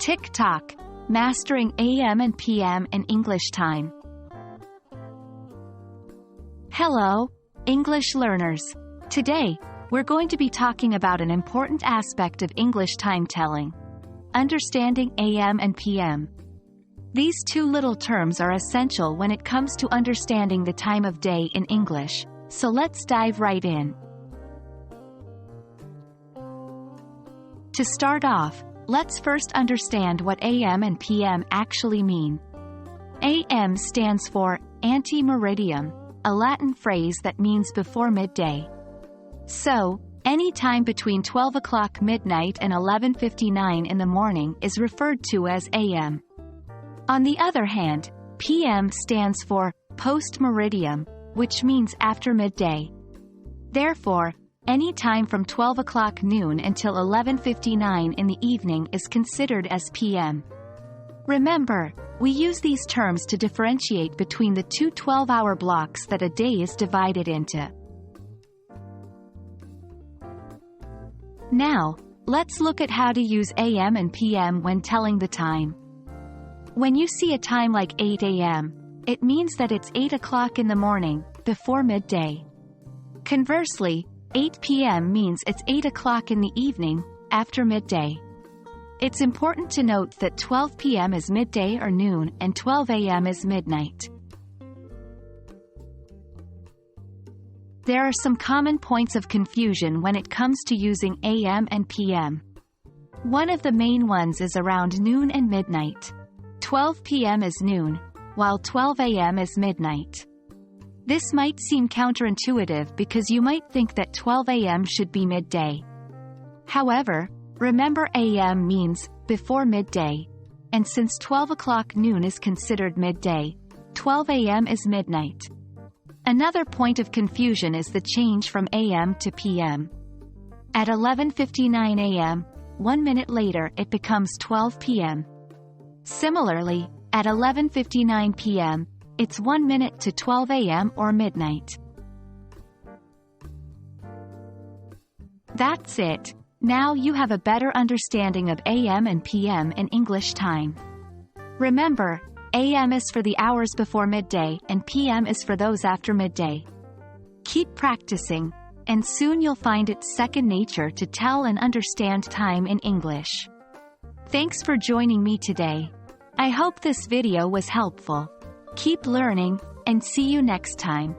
Tock, mastering AM and PM in English time. Hello, English learners. Today, we're going to be talking about an important aspect of English time telling: understanding AM and PM. These two little terms are essential when it comes to understanding the time of day in English, so let's dive right in. To start off, let's first understand what AM and PM actually mean. AM stands for ante meridiem, a Latin phrase that means before midday. So, any time between 12 o'clock midnight and 11:59 in the morning is referred to as AM. On the other hand, PM stands for post meridiem, which means after midday. Therefore, any time from 12 o'clock noon until 11:59 in the evening is considered as PM. Remember, we use these terms to differentiate between the two 12-hour blocks that a day is divided into. Now, let's look at how to use AM and PM when telling the time. When you see a time like 8 AM, it means that it's 8 o'clock in the morning, before midday. Conversely, 8 PM means it's 8 o'clock in the evening, after midday. It's important to note that 12 PM is midday or noon and 12 AM is midnight. There are some common points of confusion when it comes to using AM and PM. One of the main ones is around noon and midnight. 12 PM is noon, while 12 AM is midnight. This might seem counterintuitive because you might think that 12 AM should be midday. However, remember AM means before midday, and since 12 o'clock noon is considered midday, 12 AM is midnight. Another point of confusion is the change from AM to PM. At 11:59 AM, 1 minute later it becomes 12 PM. Similarly, at 11:59 PM, it's 1 minute to 12 AM or midnight. That's it. Now you have a better understanding of AM and PM in English time. Remember, AM is for the hours before midday and PM is for those after midday. Keep practicing, and soon you'll find it's second nature to tell and understand time in English. Thanks for joining me today. I hope this video was helpful. Keep learning, and see you next time.